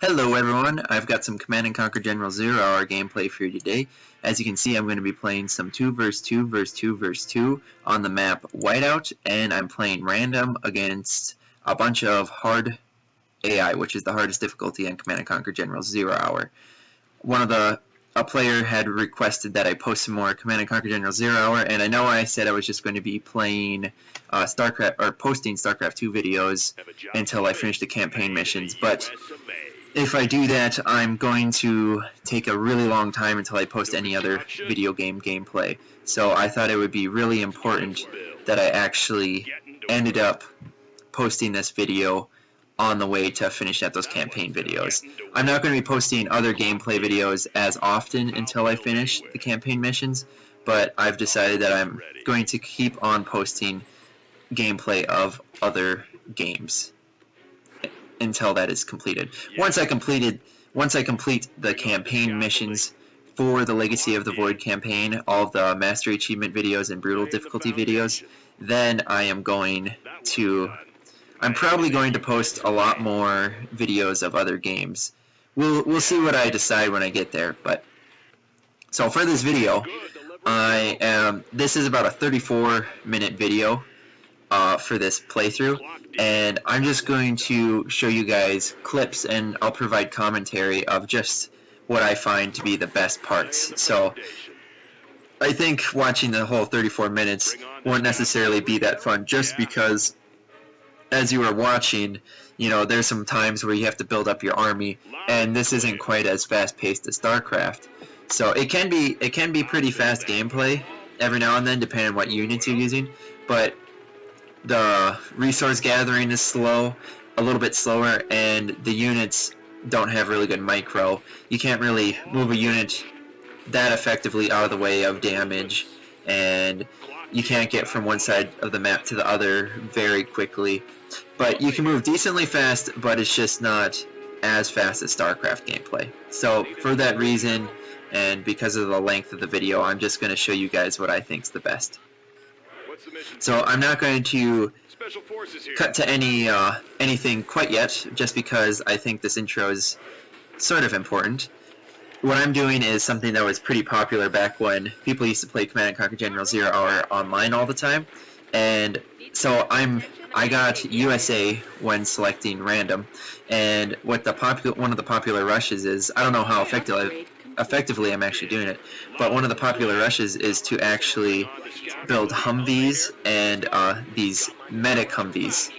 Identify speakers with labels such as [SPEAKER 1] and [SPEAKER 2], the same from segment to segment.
[SPEAKER 1] Hello everyone, I've got some Command & Conquer General 0 Hour gameplay for you today. As you can see, I'm going to be playing some 2vs2vs2vs2 on the map Whiteout, and I'm playing random against a bunch of hard AI, which is the hardest difficulty in Command & Conquer General 0 Hour. A player had requested that I post some more Command & Conquer General 0 Hour, and I know I said I was just going to be playing posting StarCraft 2 videos until I finish the campaign missions, but if I do that, I'm going to take a really long time until I post any other video game gameplay. So I thought it would be really important that I actually ended up posting this video on the way to finish up those campaign videos. I'm not going to be posting other gameplay videos as often until I finish the campaign missions, but I've decided that I'm going to keep on posting gameplay of other games until that is completed. Once I complete the campaign missions for the Legacy of the Void campaign, all of the Mastery Achievement videos and Brutal Difficulty videos, then I'm probably going to post a lot more videos of other games. We'll see what I decide when I get there. But so for this video, this is about a 34-minute video for this playthrough, and I'm just going to show you guys clips, and I'll provide commentary of just what I find to be the best parts. So I think watching the whole 34 minutes won't necessarily be that fun, just because as you are watching, you know, there's some times where you have to build up your army, and this isn't quite as fast-paced as StarCraft. So it can be pretty fast gameplay every now and then, depending on what units you're using, but the resource gathering is a little bit slower, and the units don't have really good micro. You can't really move a unit that effectively out of the way of damage, and you can't get from one side of the map to the other very quickly. But you can move decently fast, but it's just not as fast as StarCraft gameplay. So for that reason, and because of the length of the video, I'm just going to show you guys what I think is the best. So I'm not going to cut to anything quite yet, just because I think this intro is sort of important. What I'm doing is something that was pretty popular back when people used to play Command & Conquer General 0 Hour online all the time, and so I got USA when selecting random, and what one of the popular rushes is, I don't know how effectively I'm actually doing it, but one of the popular rushes is to actually build Humvees and these medic Humvees,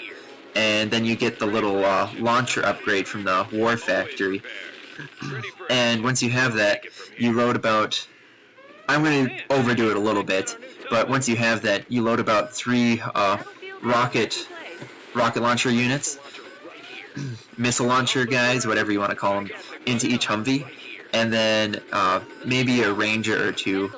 [SPEAKER 1] and then you get the little launcher upgrade from the War Factory. And once you have that, you load about, I'm going to overdo it a little bit, but once you have that, you load about 3 rocket launcher units, missile launcher guys, whatever you want to call them, into each Humvee, and then maybe a ranger or 2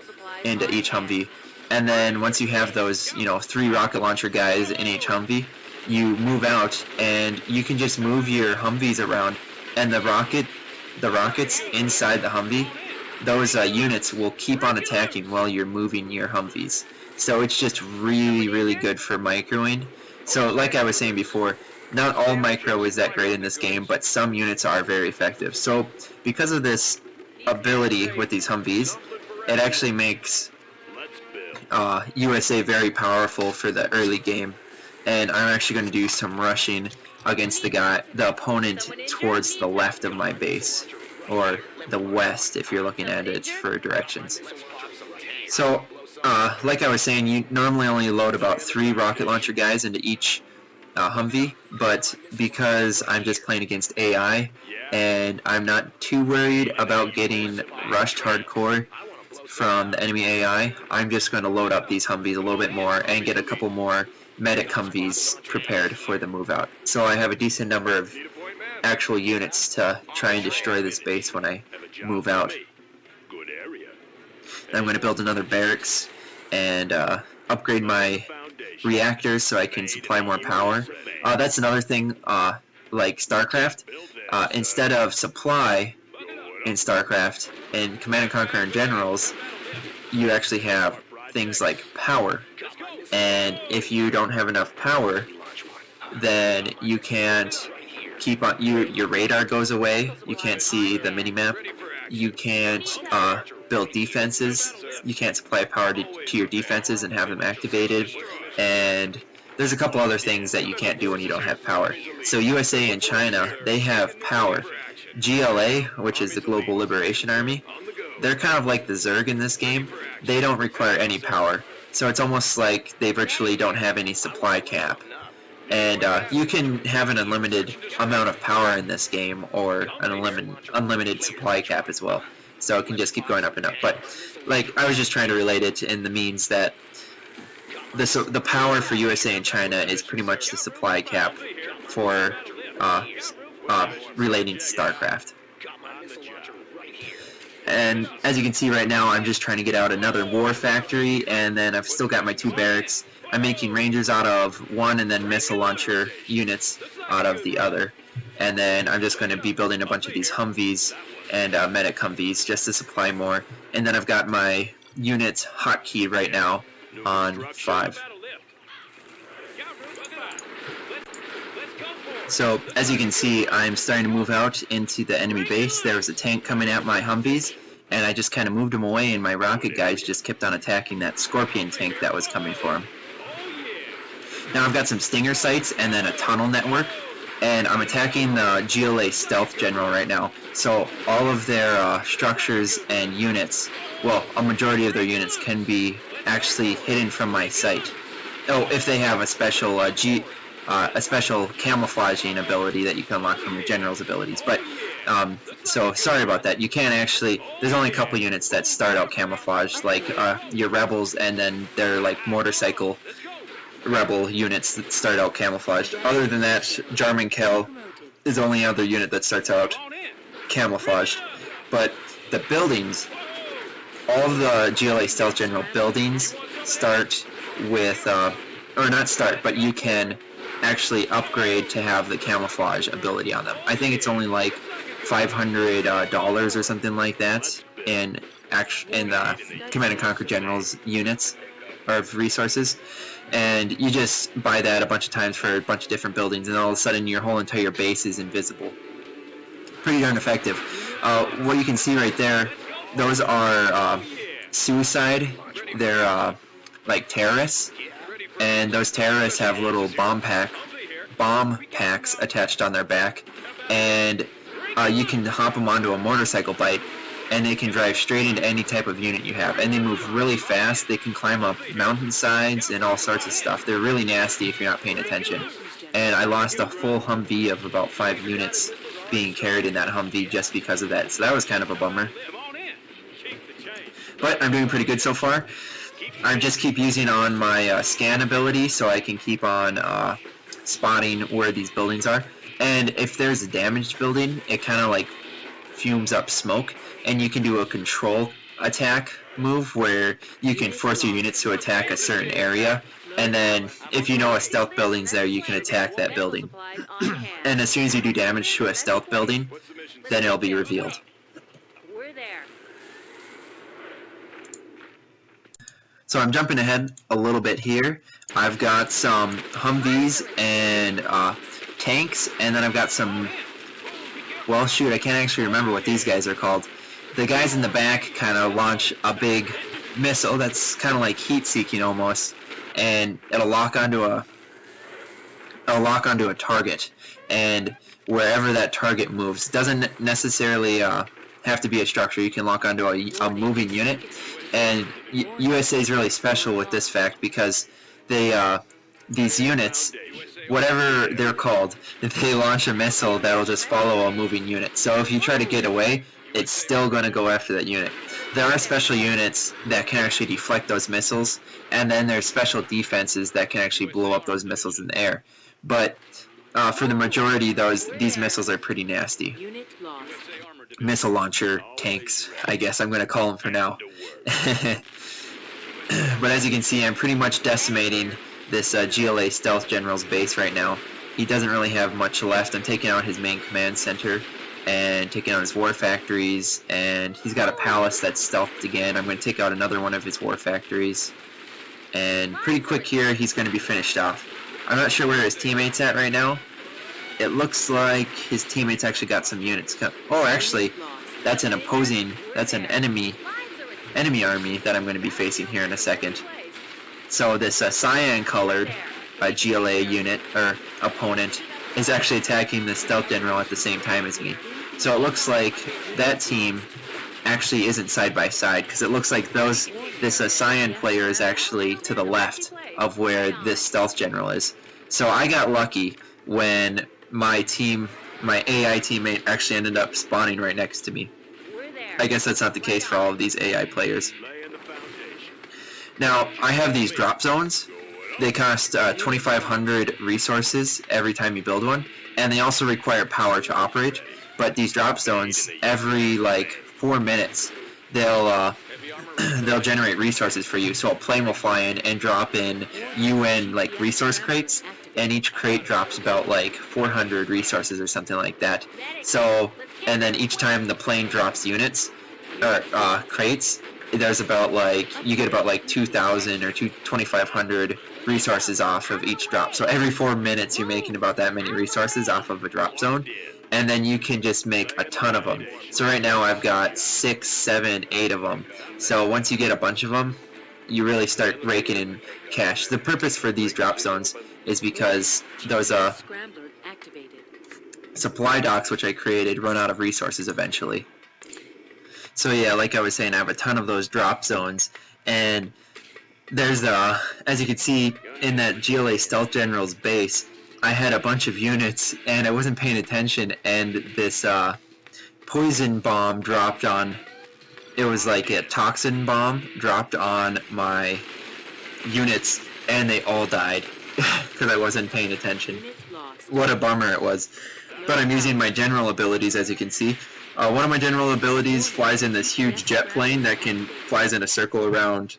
[SPEAKER 1] into each Humvee. And then once you have those, 3 rocket launcher guys in each Humvee, you move out, and you can just move your Humvees around, and the rockets inside the Humvee, those units will keep on attacking while you're moving your Humvees. So it's just really, really good for microing. So like I was saying before, not all micro is that great in this game, but some units are very effective. So because of this ability with these Humvees, it actually makes USA very powerful for the early game. And I'm actually going to do some rushing against the opponent towards the left of my base, or the west if you're looking at it for directions. So like I was saying, you normally only load about 3 rocket launcher guys into each Humvee, but because I'm just playing against AI and I'm not too worried about getting rushed hardcore from the enemy AI, I'm just going to load up these Humvees a little bit more and get a couple more medic Humvees prepared for the move out. So I have a decent number of actual units to try and destroy this base when I move out. I'm going to build another barracks and upgrade my reactors so I can supply more power. That's another thing, like StarCraft. Instead of supply in StarCraft, in Command & Conquer and Generals, you actually have things like power. And if you don't have enough power, then you can't keep on your radar goes away. You can't see the minimap. You can't build defenses. You can't supply power to your defenses and have them activated. And there's a couple other things that you can't do when you don't have power. So USA and China, they have power. GLA, which is the Global Liberation Army, they're kind of like the Zerg in this game. They don't require any power. So it's almost like they virtually don't have any supply cap. And you can have an unlimited amount of power in this game, or an unlimited supply cap as well. So it can just keep going up and up. But like, I was just trying to relate it in the means that the power for USA and China is pretty much the supply cap for relating to StarCraft. And as you can see right now, I'm just trying to get out another war factory, and then I've still got my 2 barracks. I'm making rangers out of one, and then missile launcher units out of the other. And then I'm just going to be building a bunch of these Humvees and medic Humvees just to supply more. And then I've got my units hotkeyed right now on 5. So as you can see, I'm starting to move out into the enemy base. There was a tank coming at my Humvees, and I just kind of moved him away, and my rocket guys just kept on attacking that Scorpion tank that was coming for him. Now I've got some Stinger sites and then a tunnel network, and I'm attacking the GLA Stealth General right now. So all of their structures and units, well, a majority of their units can be actually hidden from my site. Oh, if they have a special camouflaging ability that you can unlock from your general's abilities. But so sorry about that. You can't actually. There's only a couple units that start out camouflaged, like your rebels, and then they're like motorcycle rebel units that start out camouflaged. Other than that, Jarman-Kel is the only other unit that starts out camouflaged. But the buildings, all of the GLA Stealth General buildings start with, or not start, but you can actually upgrade to have the camouflage ability on them. I think it's only like $500 or something like that in Command & Conquer General's units or resources, and you just buy that a bunch of times for a bunch of different buildings, and all of a sudden your whole entire base is invisible. Pretty darn effective. What you can see right there, those are suicide. They're like terrorists, and those terrorists have little bomb packs attached on their back, and you can hop them onto a motorcycle bike, and they can drive straight into any type of unit you have, and they move really fast. They can climb up mountainsides and all sorts of stuff. They're really nasty if you're not paying attention. And I lost a full Humvee of about 5 units being carried in that Humvee just because of that, so that was kind of a bummer. But I'm doing pretty good so far. I just keep using on my scan ability so I can keep on spotting where these buildings are. And if there's a damaged building, it kind of like fumes up smoke, and you can do a control attack move where you can force your units to attack a certain area, and then if you know a stealth building's there, you can attack that building. And as soon as you do damage to a stealth building, then it'll be revealed.
[SPEAKER 2] We're there.
[SPEAKER 1] So I'm jumping ahead a little bit here. I've got some Humvees and tanks, and then I've got some, well shoot, I can't actually remember what these guys are called. The guys in the back kind of launch a big missile that's kind of like heat-seeking almost, and it'll lock onto a target, and wherever that target moves, doesn't necessarily have to be a structure. You can lock onto a moving unit, and USA is really special with this fact because they these units, whatever they're called, if they launch a missile, that'll just follow a moving unit. So if you try to get away, it's still going to go after that unit. There are special units that can actually deflect those missiles, and then there's special defenses that can actually blow up those missiles in the air. But for the majority, these missiles are pretty nasty. Missile launcher tanks, I guess I'm going to call them for now. But as you can see, I'm pretty much decimating this GLA Stealth General's base right now. He doesn't really have much left. I'm taking out his main command center and taking out his war factories, and he's got a palace that's stealthed again. I'm going to take out another one of his war factories, and pretty quick here he's going to be finished off. I'm not sure where his teammate's at right now. it looks like his teammates actually got some units. Oh, actually, that's an enemy army that I'm going to be facing here in a second. So this cyan-colored GLA unit, or opponent, is actually attacking the stealth general at the same time as me. So it looks like that team actually isn't side by side, because it looks like this cyan player is actually to the left of where this stealth general is. So I got lucky when my AI teammate actually ended up spawning right next to me. I guess that's not the case for all of these AI players. Now, I have these drop zones. They cost 2,500 resources every time you build one, and they also require power to operate. But these drop zones, every like 4 minutes, they'll generate resources for you. So a plane will fly in and drop in UN like resource crates, and each crate drops about like 400 resources or something like that. So, and then each time the plane drops units or crates, there's about you get about like 2,000 or 2,500 resources off of each drop. So every 4 minutes you're making about that many resources off of a drop zone, and then you can just make a ton of them. So right now I've got 6, 7, 8 of them. So once you get a bunch of them, you really start raking in cash. The purpose for these drop zones is because those supply docks which I created run out of resources eventually. So yeah, like I was saying, I have a ton of those drop zones, and there's as you can see in that GLA Stealth General's base, I had a bunch of units and I wasn't paying attention, and this poison bomb dropped on, it was like a toxin bomb dropped on my units, and they all died because I wasn't paying attention. What a bummer it was. But I'm using my general abilities, as you can see. One of my general abilities flies in this huge jet plane that flies in a circle around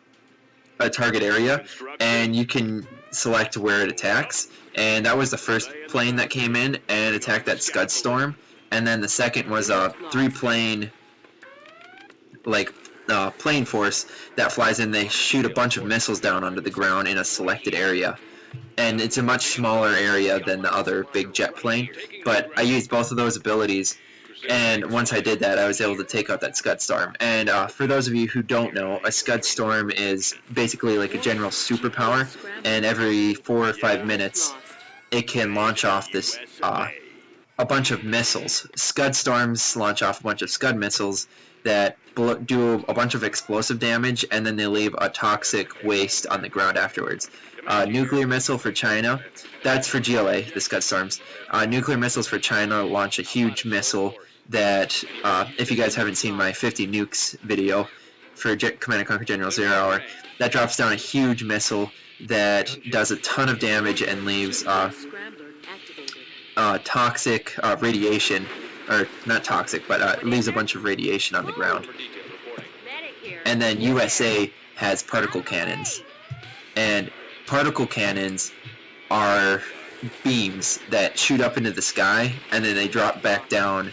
[SPEAKER 1] a target area, and you can select where it attacks. And that was the first plane that came in and attacked that Scud Storm. And then the second was a 3-plane plane force that flies in. They shoot a bunch of missiles down onto the ground in a selected area. And it's a much smaller area than the other big jet plane. But I used both of those abilities, and once I did that, I was able to take out that Scud Storm. And for those of you who don't know, a Scud Storm is basically like a general superpower, and every 4 or 5 minutes, it can launch off this a bunch of missiles. Scud Storms launch off a bunch of Scud missiles that do a bunch of explosive damage, and then they leave a toxic waste on the ground afterwards. Nuclear missile for China, that's for GLA, the Scud Storms. Nuclear missiles for China launch a huge missile that, if you guys haven't seen my 50 nukes video for Command & Conquer General 0 Hour, that drops down a huge missile that does a ton of damage and leaves toxic radiation, or not toxic, but leaves a bunch of radiation on the ground. And then USA has particle cannons, and particle cannons are beams that shoot up into the sky, and then they drop back down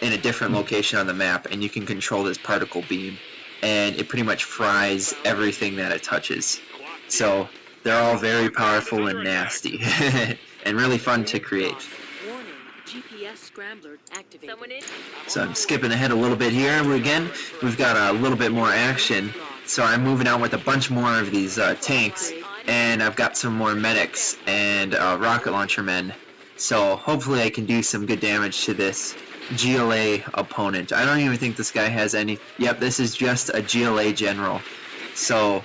[SPEAKER 1] in a different location on the map, and you can control this particle beam, and it pretty much fries everything that it touches. So they're all very powerful and nasty and really fun to create. So I'm skipping ahead a little bit here. Again, we've got a little bit more action. So I'm moving on with a bunch more of these tanks, and I've got some more medics and rocket launcher men. So hopefully I can do some good damage to this GLA opponent. I don't even think this guy has any... Yep, this is just a GLA general. So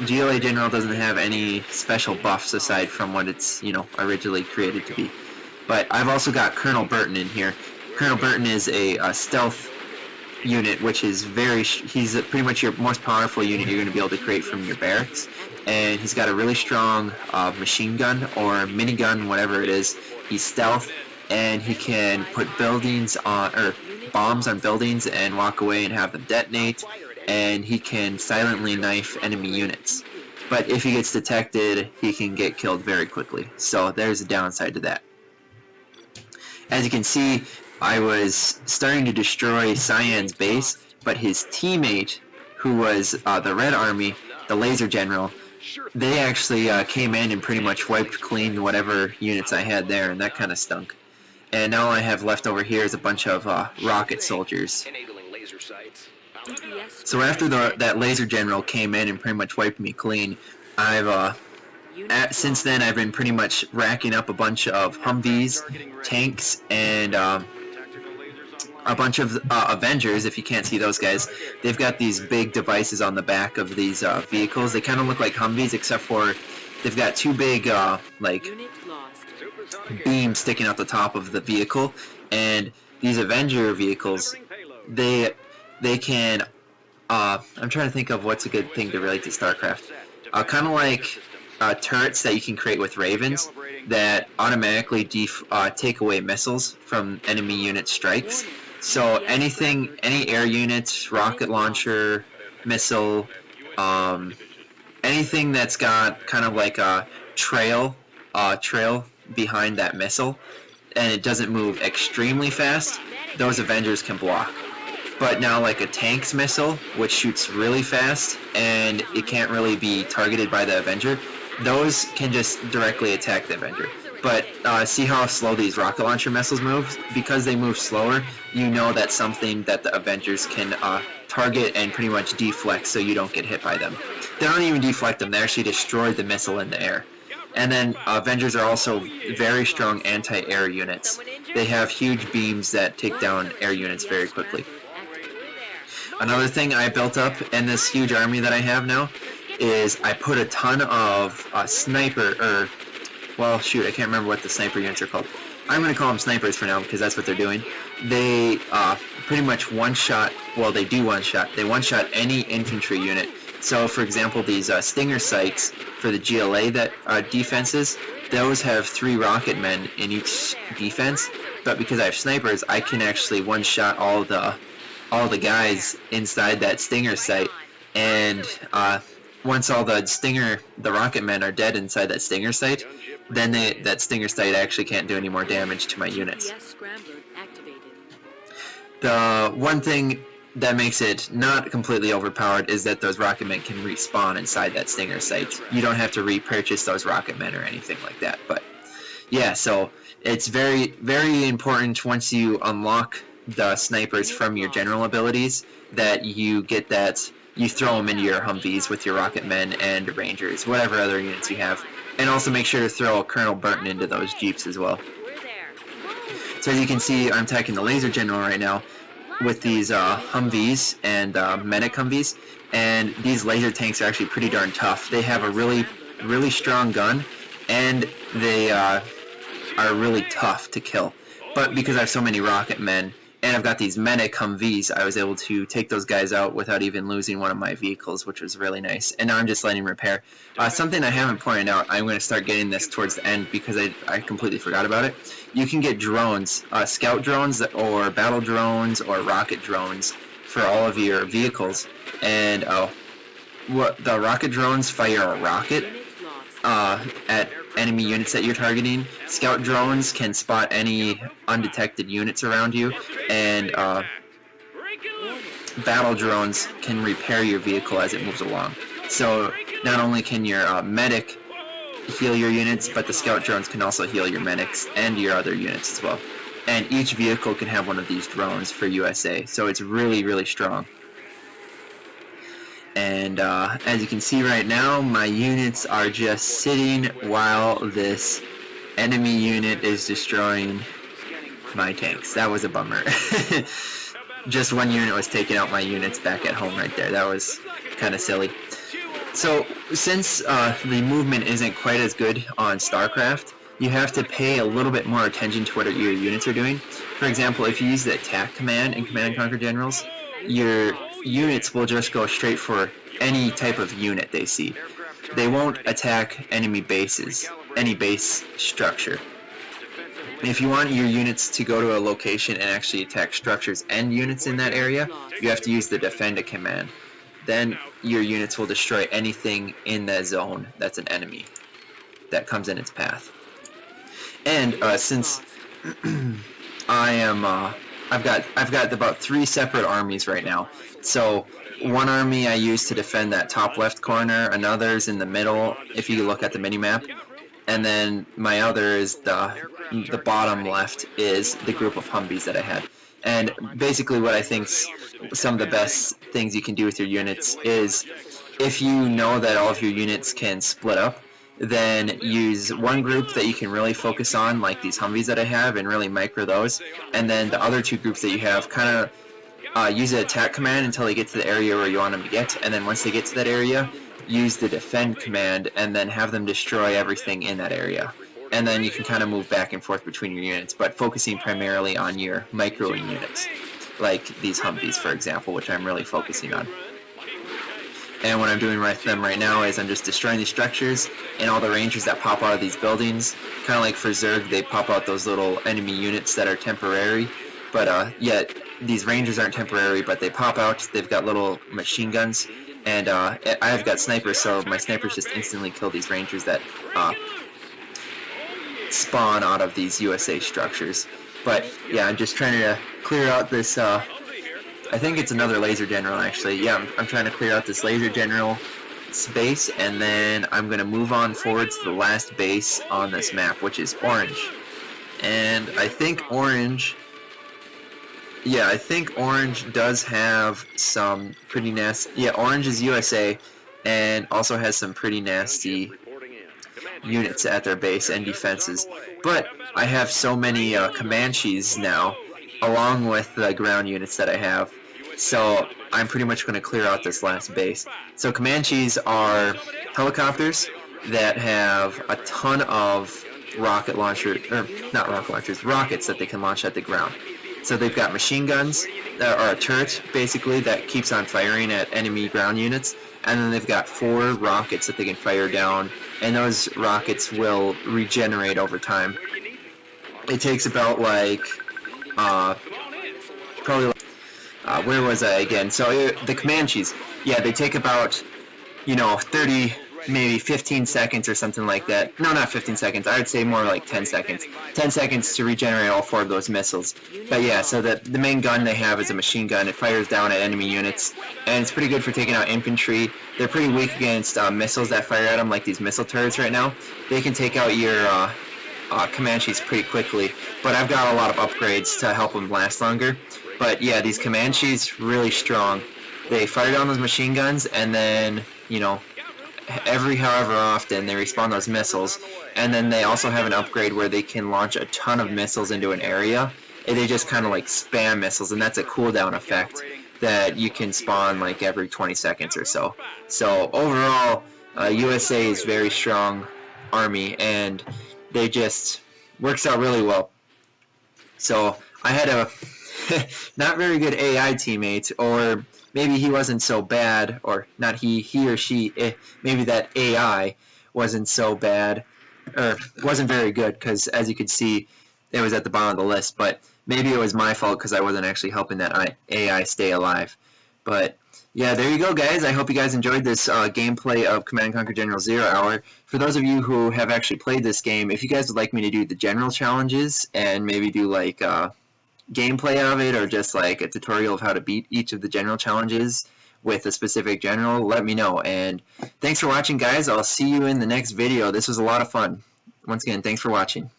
[SPEAKER 1] GLA general doesn't have any special buffs aside from what it's, originally created to be. But I've also got Colonel Burton in here. Colonel Burton is a stealth unit, which is he's pretty much your most powerful unit you're going to be able to create from your barracks. And he's got a really strong machine gun or minigun, whatever it is. He's stealth, and he can put buildings on, or bombs on buildings and walk away and have them detonate. And he can silently knife enemy units. But if he gets detected, he can get killed very quickly. So there's a downside to that. As you can see, I was starting to destroy Cyan's base, but his teammate, who was the Red Army, the Laser General, they actually came in and pretty much wiped clean whatever units I had there, and that kind of stunk. And now all I have left over here is a bunch of rocket soldiers. So after that laser general came in and pretty much wiped me clean, since then I've been pretty much racking up a bunch of Humvees, tanks, and a bunch of Avengers. If you can't see those guys, they've got these big devices on the back of these vehicles. They kind of look like Humvees, except for they've got two big like beams sticking out the top of the vehicle. And these Avenger vehicles, they can I'm trying to think of what's a good thing to relate to StarCraft. Kind of like turrets that you can create with Ravens that automatically take away missiles from enemy unit strikes. So any air units, rocket launcher, missile, anything that's got kind of like a trail behind that missile, and it doesn't move extremely fast, those Avengers can block. But now like a tank's missile, which shoots really fast and it can't really be targeted by the Avenger, those can just directly attack the Avenger. But see how slow these rocket launcher missiles move? Because they move slower, you know that's something that the Avengers can target and pretty much deflect so you don't get hit by them. They don't even deflect them, they actually destroy the missile in the air. And then Avengers are also very strong anti-air units. They have huge beams that take down air units very quickly. Another thing I built up in this huge army that I have now is I put a ton of well, shoot, I can't remember what the sniper units are called. I'm going to call them snipers for now because that's what they're doing. They pretty much one-shot, well, they do one-shot. They one-shot any infantry unit. So, for example, these Stinger sights for the GLA defenses, those have 3 rocket men in each defense. But because I have snipers, I can actually one-shot all the guys inside that Stinger sight, and once all the rocket men are dead inside that Stinger sight, then that Stinger sight actually can't do any more damage to my units. The one thing that makes it not completely overpowered is that those rocket men can respawn inside that Stinger sight. You don't have to repurchase those rocket men or anything like that. But yeah, so it's very, very important once you unlock the snipers from your general abilities that you get that you throw them into your Humvees with your rocket men and rangers, whatever other units you have, and also make sure to throw Colonel Burton into those jeeps as well. So as you can see, I'm attacking the laser general right now with these Humvees and medic Humvees, and these laser tanks are actually pretty darn tough. They have a really strong gun, and they are really tough to kill. But because I have so many rocket men and I've got these medic Humvees, I was able to take those guys out without even losing one of my vehicles, which was really nice. And now I'm just letting repair. Something I haven't pointed out, I'm going to start getting this towards the end because I completely forgot about it. You can get drones, scout drones or battle drones or rocket drones for all of your vehicles. And the rocket drones fire a rocket at enemy units that you're targeting. Scout drones can spot any undetected units around you, and battle drones can repair your vehicle as it moves along. So not only can your medic heal your units, but the scout drones can also heal your medics and your other units as well. And each vehicle can have one of these drones for USA, so it's really, really strong. And as you can see right now, my units are just sitting while this enemy unit is destroying my tanks. That was a bummer. Just one unit was taking out my units back at home right there. That was kind of silly. So since the movement isn't quite as good on StarCraft, you have to pay a little bit more attention to what your units are doing. For example, if you use the attack command in Command & Conquer Generals, your units will just go straight for any type of unit they see. They won't attack enemy bases, any base structure. If you want your units to go to a location and actually attack structures and units in that area, you have to use the defend a command. Then your units will destroy anything in that zone that's an enemy that comes in its path. And since I am I've got about 3 separate armies right now. So one army I use to defend that top left corner, another's in the middle if you look at the mini-map, and then my other is the bottom left is the group of Humvees that I had. And basically what I think's some of the best things you can do with your units is, if you know that all of your units can split up, then use one group that you can really focus on, like these Humvees that I have, and really micro those, and then the other 2 groups that you have, kind of use the attack command until they get to the area where you want them to get, and then once they get to that area, use the defend command, and then have them destroy everything in that area. And then you can kind of move back and forth between your units, but focusing primarily on your microing units, like these Humvees, for example, which I'm really focusing on. And what I'm doing with them right now is I'm just destroying these structures and all the rangers that pop out of these buildings. Kind of like for Zerg, they pop out those little enemy units that are temporary. But yet these rangers aren't temporary, but they pop out. They've got little machine guns. And I've got snipers, so my snipers just instantly kill these rangers that spawn out of these USA structures. But yeah, I'm just trying to clear out this... I think it's another laser general, actually. Yeah, I'm trying to clear out this laser general space, and then I'm going to move on forward to the last base on this map, which is orange. And I think orange... Yeah, I think orange does have some pretty nasty... Yeah, orange is USA, and also has some pretty nasty units at their base and defenses. But I have so many Comanches now, along with the ground units that I have, so I'm pretty much going to clear out this last base. So Comanches are helicopters that have a ton of rocket launchers, or not rocket launchers, rockets that they can launch at the ground. So they've got machine guns, or a turret basically, that keeps on firing at enemy ground units, and then they've got 4 rockets that they can fire down, and those rockets will regenerate over time. It takes about like probably like, where was I again? So the Comanches, yeah, they take about 30, maybe 15 seconds or something like that. No, not 15 seconds. I would say more like 10 seconds. 10 seconds to regenerate all 4 of those missiles. But yeah, so the main gun they have is a machine gun. It fires down at enemy units, and it's pretty good for taking out infantry. They're pretty weak against missiles that fire at them, like these missile turrets right now. They can take out your Comanches pretty quickly, but I've got a lot of upgrades to help them last longer. But yeah, these Comanches, really strong. They fire down those machine guns, and then, every however often they respawn those missiles, and then they also have an upgrade where they can launch a ton of missiles into an area, and they just kind of like spam missiles, and that's a cooldown effect that you can spawn like every 20 seconds or so. So overall, USA is very strong army, and they just works out really well. So I had a not very good AI teammate, or maybe he wasn't so bad, or not he or she, maybe that AI wasn't so bad, or wasn't very good, because as you could see, it was at the bottom of the list, but maybe it was my fault because I wasn't actually helping that AI stay alive. But yeah, there you go, guys. I hope you guys enjoyed this gameplay of Command & Conquer General Zero Hour. For those of you who have actually played this game, if you guys would like me to do the general challenges and maybe do like gameplay of it, or just like a tutorial of how to beat each of the general challenges with a specific general, let me know. And thanks for watching, guys. I'll see you in the next video. This was a lot of fun. Once again, thanks for watching.